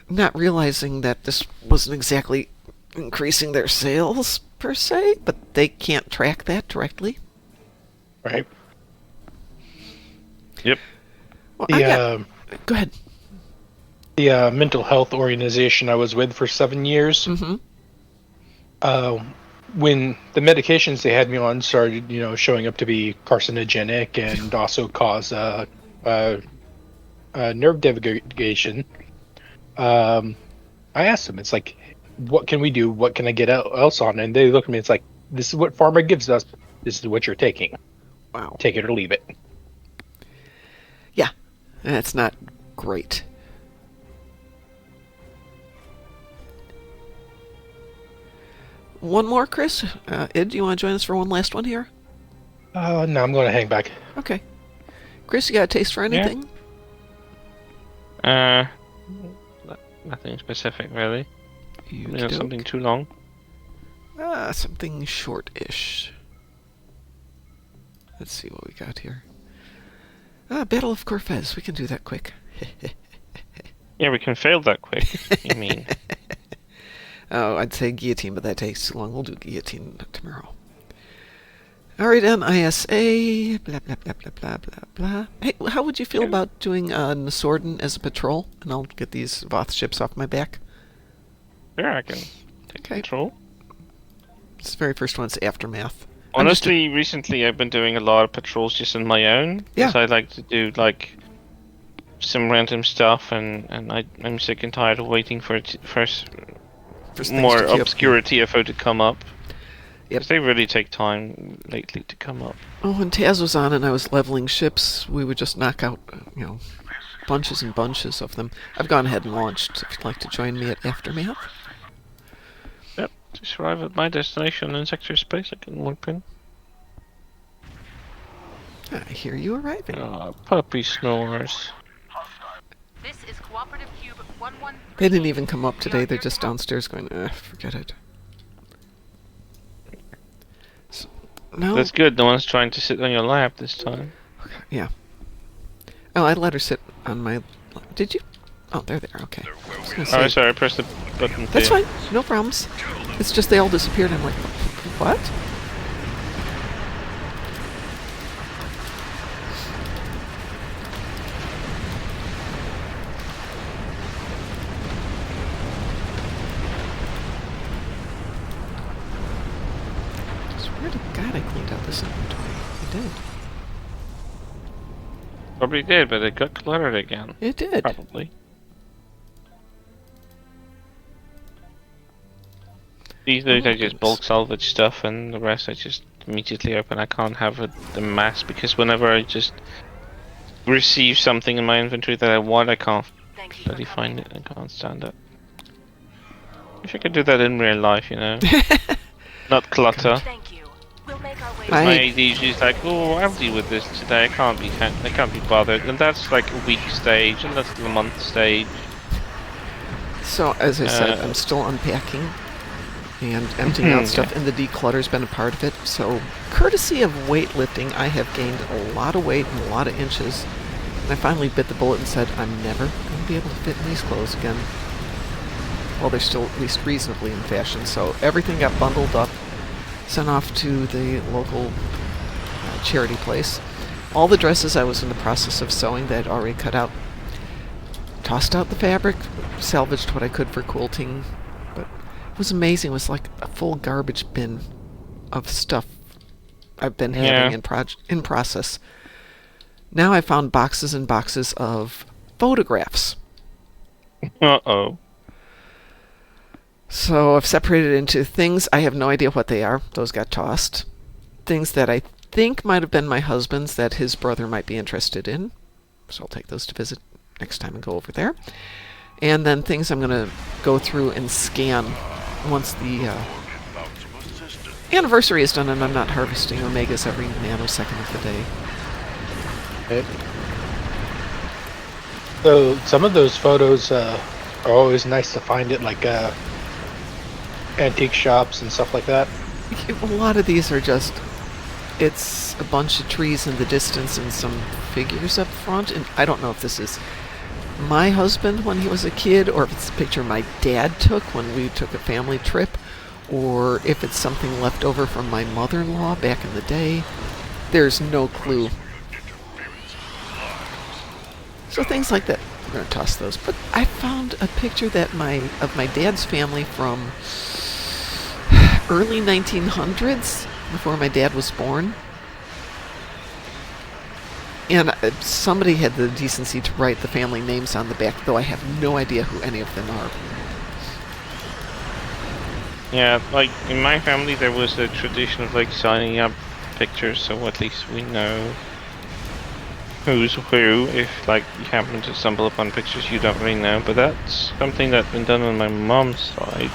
Not realizing that this wasn't exactly increasing their sales, per se, but they can't track that directly. Right. Yep. Well, go ahead. The mental health organization I was with for 7 years, Mm-hmm. When the medications they had me on started, showing up to be carcinogenic and also cause nerve degradation, I asked them, it's like, what can we do? What can I get else on? And they look at me, it's like, this is what pharma gives us. This is what you're taking. Wow. Take it or leave it. Yeah, that's not great. One more, Chris? Ed, do you want to join us for one last one here? No, I'm going to hang back. Okay. Chris, you got a taste for anything? Nothing specific, really. Okey-doke. Something too long. Something short-ish. Let's see what we got here. Battle of Corfez. We can do that quick. Yeah, we can fail that quick. You mean? Oh, I'd say guillotine, but that takes too long. We'll do guillotine tomorrow. Alright, ISA, blah, blah, blah, blah, blah, blah, blah. Hey, how would you feel about doing Nasorden as a patrol? And I'll get these Voth ships off my back. Yeah, I can take control. This very first one's Aftermath. Honestly, recently I've been doing a lot of patrols just on my own. Yeah. Because I like to do, some random stuff, and I'm sick and tired of waiting for more obscure TFO to come up. Yep. They really take time lately to come up. Oh, when Taz was on and I was leveling ships, we would just knock out, bunches and bunches of them. I've gone ahead and launched, if you'd like to join me at Aftermath. Yep, just arrive at my destination in sector space, I can warp in. I hear you arriving. Puppy snores. This is Cooperative Cube 113. They didn't even come up today, they're just downstairs going, forget it. No. That's good, no one's trying to sit on your lap this time. Okay, yeah. Oh, I let her sit on my... Did you? Oh, they're there, okay. Oh, sorry, I pressed the button. That's fine, no problems. It's just they all disappeared, I'm like, what? I swear to God I cleaned out this inventory. I did. Probably did, but it got cluttered again. It did. Probably. These days I just bulk salvage stuff, and the rest I just immediately open. I can't have the mass, because whenever I just receive something in my inventory that I want, I can't bloody find it. I can't stand it. Wish I could do that in real life, you know. Not clutter. Thank you. We'll make our way. My ADHD is like, oh, I'll deal with this today. I can't be bothered, and that's like a week stage, and that's the month stage. So, as I said, I'm still unpacking and emptying out stuff, and the declutter's been a part of it. So, courtesy of weightlifting, I have gained a lot of weight and a lot of inches. And I finally bit the bullet and said, I'm never going to be able to fit in these clothes again. Well, they're still at least reasonably in fashion. So, everything got bundled up, sent off to the local charity place. All the dresses I was in the process of sewing that I'd already cut out. Tossed out the fabric, salvaged what I could for quilting. But it was amazing. It was like a full garbage bin of stuff I've been having in process. Now I found boxes and boxes of photographs. Uh-oh. So I've separated into things I have no idea what they are. Those got tossed. Things that I think might have been my husband's that his brother might be interested in. So I'll take those to visit next time and go over there. And then things I'm going to go through and scan once the anniversary is done and I'm not harvesting omegas every nanosecond of the day. Okay. So some of those photos are always nice to find at like antique shops and stuff like that. A lot of these are just, it's a bunch of trees in the distance and some figures up front, and I don't know if this is my husband when he was a kid, or if it's a picture my dad took when we took a family trip, or if it's something left over from my mother-in-law back in the day. There's no clue. So things like that, we're going to toss those. But I found a picture that of my dad's family from early 1900s, before my dad was born. And somebody had the decency to write the family names on the back, though I have no idea who any of them are. Yeah, like in my family there was a tradition of like signing up pictures, so at least we know who's who if like you happen to stumble upon pictures you don't really know. But that's something that's been done on my mom's side.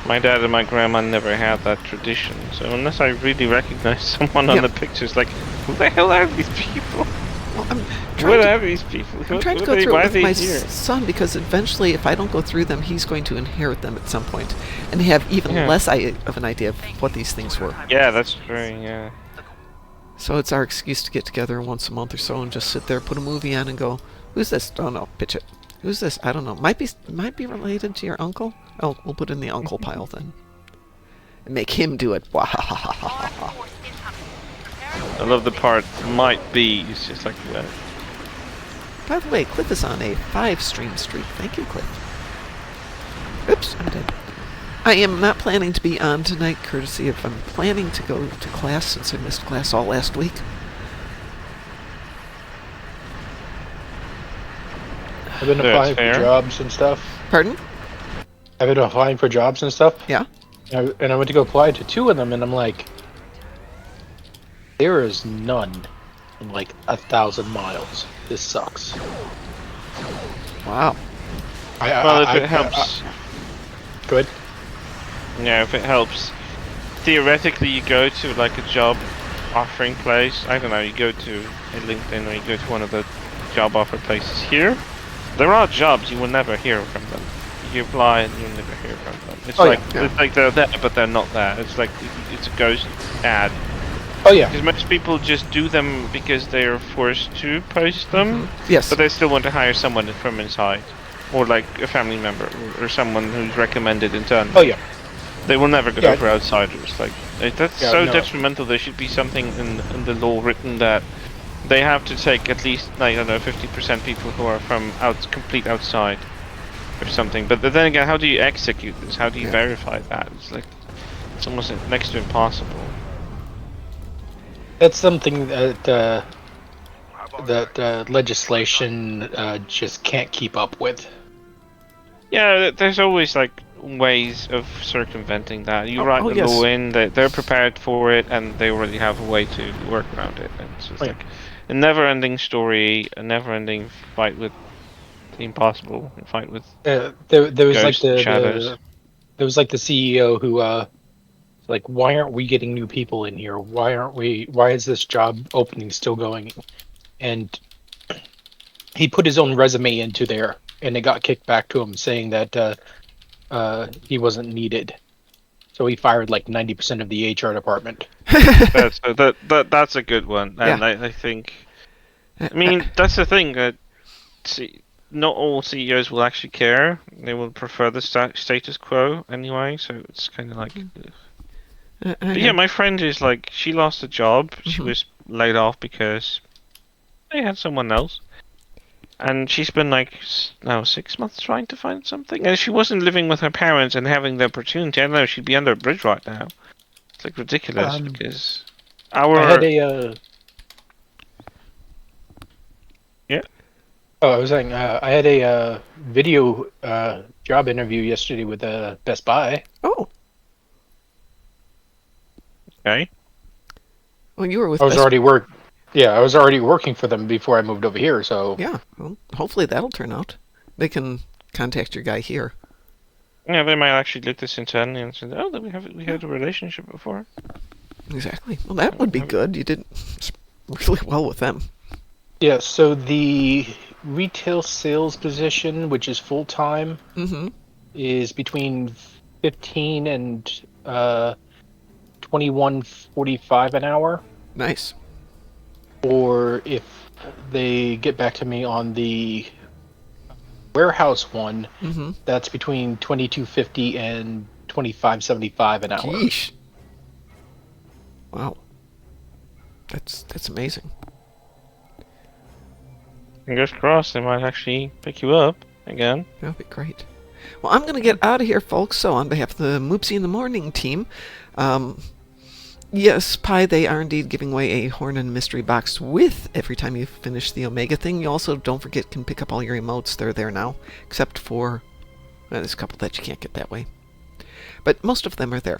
My dad and my grandma never had that tradition, so unless I really recognize someone on the pictures, like, who the hell are these people? Well, I'm trying to go through it with my son, because eventually, if I don't go through them, he's going to inherit them at some point, and have even less of an idea of what these things were. Yeah, that's true, yeah. So it's our excuse to get together once a month or so and just sit there, put a movie on, and go, who's this? Oh no, pitch it. Who's this? I don't know. Might be related to your uncle? Oh, we'll put it in the uncle pile then. And make him do it. I love the part might be. It's just like that. By the way, Cliff is on a 5-stream streak. Thank you, Cliff. Oops, I'm dead. I am not planning to be on tonight, courtesy of I'm planning to go to class since I missed class all last week. I've been applying for jobs and stuff. Pardon? I've been applying for jobs and stuff. Yeah. And I went to go apply to 2 of them, and I'm like, there is none in like 1,000 miles. This sucks. Wow. Well, if it helps. Go ahead. Yeah, if it helps. Theoretically, you go to like a job offering place. I don't know. You go to a LinkedIn, or you go to one of the job offer places here. There are jobs you will never hear from them. You apply and you'll never hear from them. It's it's like they're there, but they're not there. It's like it's a ghost ad. Oh yeah. Because most people just do them because they are forced to post them. Yes. But they still want to hire someone from inside, or like a family member, or someone who's recommended internally. Oh yeah. They will never go for outsiders. Like that's detrimental. There should be something in the law written that they have to take at least, I don't know, 50% people who are from complete outside or something. But then again, how do you execute this? How do you verify that? It's like, it's almost next to impossible. That's something that that legislation just can't keep up with. Yeah, there's always like ways of circumventing that. You write the yes. law in, they're prepared for it, and they already have a way to work around it. And it's just Right. like a never-ending story, a never-ending fight with the impossible, a fight with There was like ghosts and shadows. there was like the CEO who like, why aren't we getting new people in here? Why is this job opening still going? And he put his own resume into there, and it got kicked back to him saying that he wasn't needed. So he fired like 90% of the HR department. That's a good one, and Yeah. I think, I mean, that's the thing that not all CEOs will actually care. They will prefer the status quo anyway. So it's kind of like. But yeah, my friend is like, she lost a job. She was laid off because they had someone else. And she's been like, now 6 months trying to find something. And if she wasn't living with her parents and having the opportunity, I don't know, she'd be under a bridge right now. It's like ridiculous because I had a. Yeah. Oh, I was saying, I had a video job interview yesterday with Best Buy. Oh. Okay. Well, you were with I was Best... I was already working for them before I moved over here. So Yeah, well, hopefully that'll turn out. They can contact your guy here. Yeah, they might actually look this internally and say, "Oh, we had a relationship before." Exactly. Well, that would be good. You did really well with them. yeah, so the retail sales position, which is full time, is between 15 and 21.45 an hour. Nice. Or if they get back to me on the warehouse one, that's between 22.50 and 25.75 an hour. Yeesh. Wow. That's amazing. Fingers crossed, they might actually pick you up again. That would be great. Well, I'm going to get out of here, folks. So on behalf of the Moopsy in the Morning team, yes, Pi, they are indeed giving away a Horn and Mystery box with every time you finish the Omega thing. You also, don't forget, can pick up all your emotes. They're there now, except for there's a couple that you can't get that way. But most of them are there.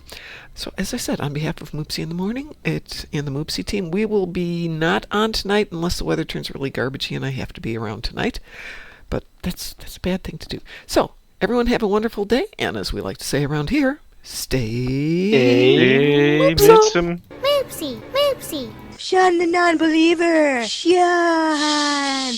So as I said, on behalf of Moopsy in the Morning, and the Moopsy team, we will be not on tonight unless the weather turns really garbagey and I have to be around tonight. But that's a bad thing to do. So everyone have a wonderful day, and as we like to say around here, stay Moopsome. Moopsy, Moopsy. Shun the non-believer. Shun.